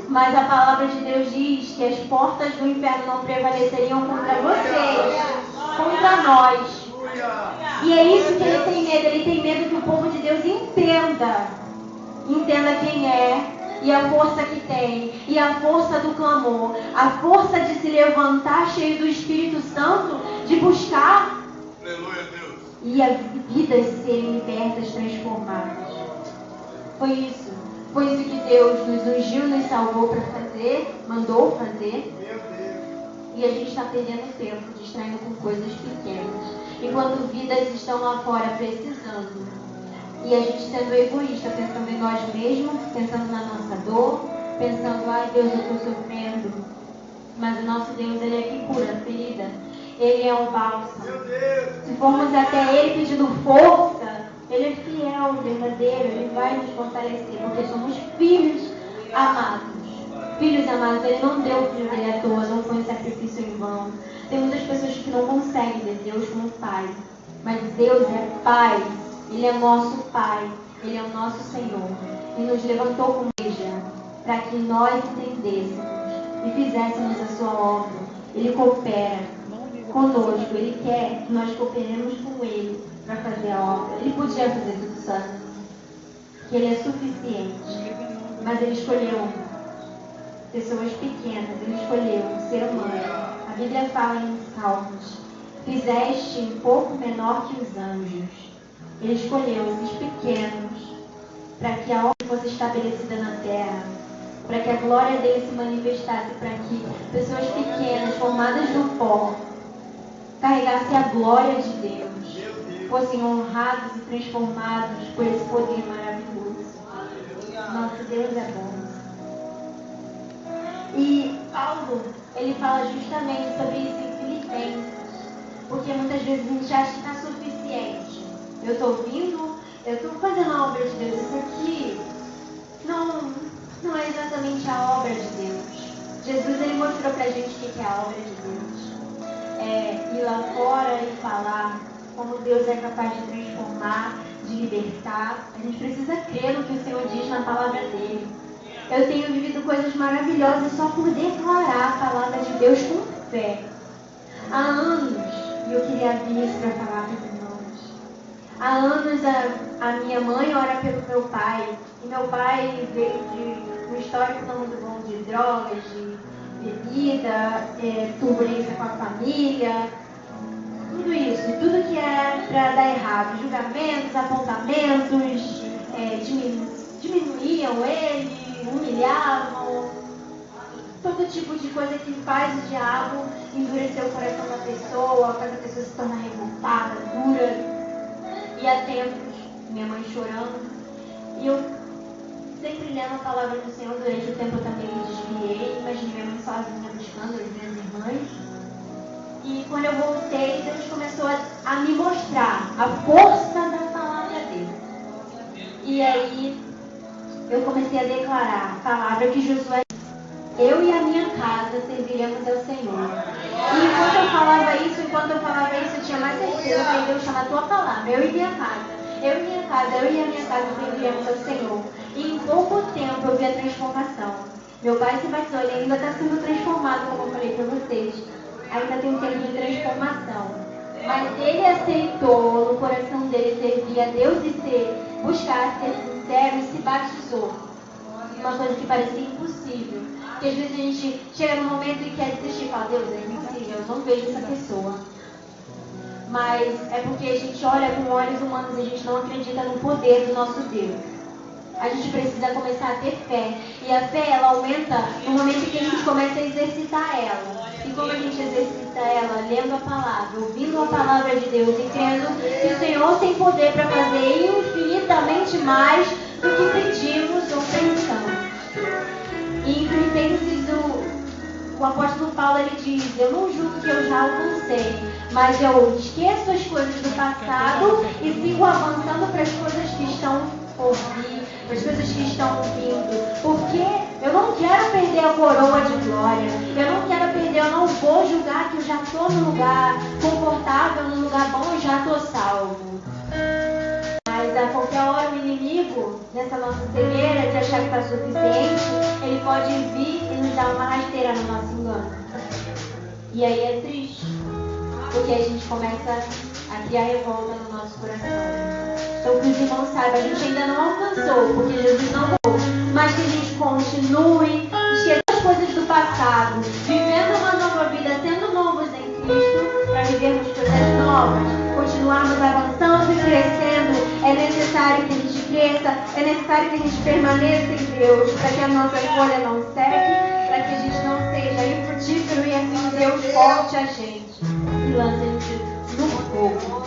Mas a palavra de Deus diz que as portas do inferno não prevaleceriam contra vocês, contra nós. E é isso que ele tem medo. Ele tem medo que o povo de Deus entenda quem é e a força que tem, e a força do clamor, a força de se levantar cheio do Espírito Santo, de buscar. Aleluia, Deus. E as vidas serem libertas, transformadas. Foi isso que Deus nos ungiu, nos salvou para fazer, mandou fazer. E a gente está perdendo tempo, distraindo com coisas pequenas, enquanto vidas estão lá fora precisando. E a gente sendo egoísta, pensando em nós mesmos, pensando na nossa dor, pensando, ai Deus, eu estou sofrendo. Mas o nosso Deus, Ele é que cura a ferida. Ele é o bálsamo. Se formos até Ele pedindo força, Ele é fiel, verdadeiro, Ele vai nos fortalecer, porque somos filhos amados. Filhos amados, Ele não deu o filho dele à toa, não foi um sacrifício em vão. Tem muitas pessoas que não conseguem ver Deus como Pai, mas Deus é Pai, Ele é nosso Pai, Ele é o nosso Senhor. E nos levantou como igreja para que nós entendêssemos e fizéssemos a sua obra. Ele coopera conosco, Ele quer que nós cooperemos com Ele para fazer a obra. Ele podia fazer tudo sozinho, que Ele é suficiente, mas Ele escolheu pessoas pequenas, Ele escolheu um ser humano. A Bíblia fala em Salmos: fizeste um pouco menor que os anjos. Ele escolheu esses pequenos para que a obra fosse estabelecida na terra, para que a glória dele se manifestasse, para que pessoas pequenas, formadas do pó, carregassem a glória de Deus, fossem honrados e transformados por esse poder maravilhoso. Nosso Deus é bom. E Paulo, ele fala justamente sobre isso em Filipenses, porque muitas vezes a gente acha que está suficiente. Eu estou ouvindo, eu estou fazendo a obra de Deus. Isso aqui não é exatamente a obra de Deus. Jesus, ele mostrou pra gente o que é a obra de Deus. É ir lá fora e falar como Deus é capaz de transformar, de libertar. A gente precisa crer no que o Senhor diz na palavra dele. Eu tenho vivido coisas maravilhosas só por declarar a palavra de Deus com fé. Há anos, e eu queria abrir isso para falar para os irmãos. Há anos a minha mãe ora pelo meu pai. E meu pai veio de um histórico não muito bom de drogas, de bebida, turbulência com a família. Tudo isso, tudo que é para dar errado. Julgamentos, apontamentos, diminuíam ele, humilhavam, todo tipo de coisa que faz o diabo endurecer o coração da pessoa, faz a pessoa se tornar revoltada, dura. E há tempos, minha mãe chorando, e eu sempre lendo a palavra do Senhor. Durante o tempo eu também me desviei, imaginei minha mãe sozinha buscando as minhas irmãs. E quando eu voltei, Deus começou a me mostrar a força da palavra dele. E aí eu comecei a declarar a palavra que Josué disse: eu e a minha casa serviremos ao Senhor. E enquanto eu falava isso, eu tinha mais certeza que Deus chama a tua palavra. Eu e a minha casa serviremos ao Senhor. E em pouco tempo eu vi a transformação. Meu pai se batizou, ele ainda está sendo transformado, como eu falei para vocês. Ainda tem um tempo de transformação. Mas ele aceitou no coração dele servir a Deus e buscar ser sincero e se batizou. Uma coisa que parecia impossível. Porque às vezes a gente chega num momento e quer desistir e fala: Deus, é impossível, eu não vejo essa pessoa. Mas é porque a gente olha com olhos humanos e a gente não acredita no poder do nosso Deus. A gente precisa começar a ter fé. E a fé, ela aumenta no momento que a gente começa a exercitar ela. E como a gente exercita ela? Lendo a palavra, ouvindo a palavra de Deus e crendo que o Senhor tem poder para fazer infinitamente mais do que pedimos ou pensamos. E em Filipenses, o apóstolo Paulo, ele diz: eu não julgo que eu já alcancei, mas eu esqueço as coisas do passado e sigo avançando para as coisas que estão por vir, para as coisas que estão vindo. Porque eu não quero perder a coroa de glória. Eu não vou julgar que eu já estou no lugar confortável, no lugar bom e já estou salvo. Mas a qualquer hora o inimigo, nessa nossa cegueira de achar que está suficiente, ele pode vir E aí é triste, porque a gente começa a criar revolta no nosso coração. Então que os irmãos saibam, a gente ainda não alcançou, porque Jesus não voltou, mas que a gente continue esquecendo as coisas do passado, vivendo uma nova vida, sendo novos em Cristo, para vivermos coisas novas, continuarmos avançando e crescendo. É necessário que a gente cresça, é necessário que a gente permaneça em Deus, para que a nossa folha não seque, para que a gente não seja infrutífero e assim Deus corte a gente e lance a gente no fogo.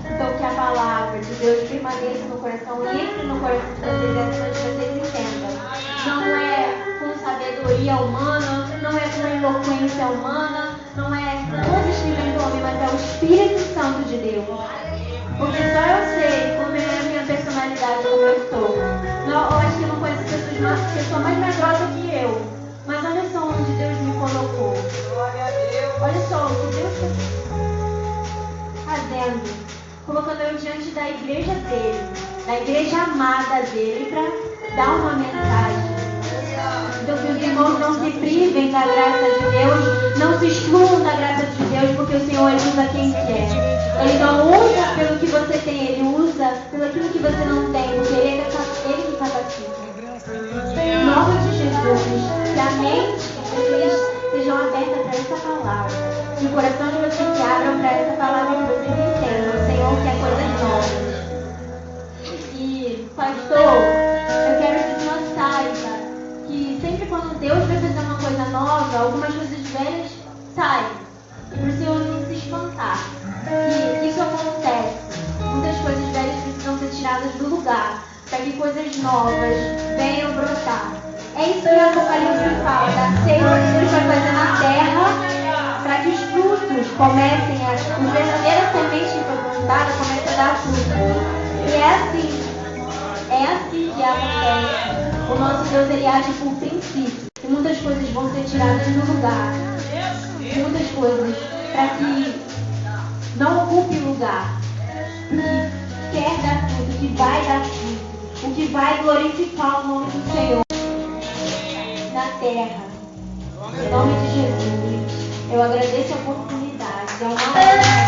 Então que a palavra de Deus permaneça no coração e entre no coração de vocês, acima de vocês entendam. Não é com sabedoria humana, não é com eloquência humana, não é com coisas que vêm do homem, mas é o Espírito Santo de Deus. Porque só eu sei como é a minha personalidade, como eu sou. Não, eu acho que eu não conheço pessoa mais medrosa que eu. Mas olha só onde Deus me colocou. Olha só o que Deus está fazendo. Colocando eu diante da igreja dele, da igreja amada dele, para dar uma mensagem. Então que os irmãos não se privem da graça de Deus, não se excluam da graça de Deus, porque o Senhor usa quem quer. Ele não usa pelo que você tem, ele usa pelo aquilo que você não tem, porque ele que capacita. Em nome de Jesus, que a mente de vocês sejam abertas para essa palavra. Que o coração de vocês se abram para essa palavra, que vocês entendam. O Senhor quer coisas novas. E, pastor, eu quero que o Senhor saiba que sempre quando Deus vai fazer uma coisa nova, algumas coisas velhas saem. E para o Senhor não se espantar. E isso acontece. Muitas coisas velhas precisam ser tiradas do lugar, para que coisas novas venham brotar. É isso que o Apocalipse fala, da seita que Deus vai fazer na terra, para que os frutos comecem a verdadeira semente que foi plantada comece a dar frutos. E é assim que acontece. O nosso Deus, ele age por princípio. E muitas coisas vão ser tiradas do lugar. Muitas coisas, para que não ocupe lugar. O que quer dar fruto, o que vai dar fruto, o que vai glorificar o nome do Senhor na terra. Em nome de Jesus, eu agradeço a oportunidade. É uma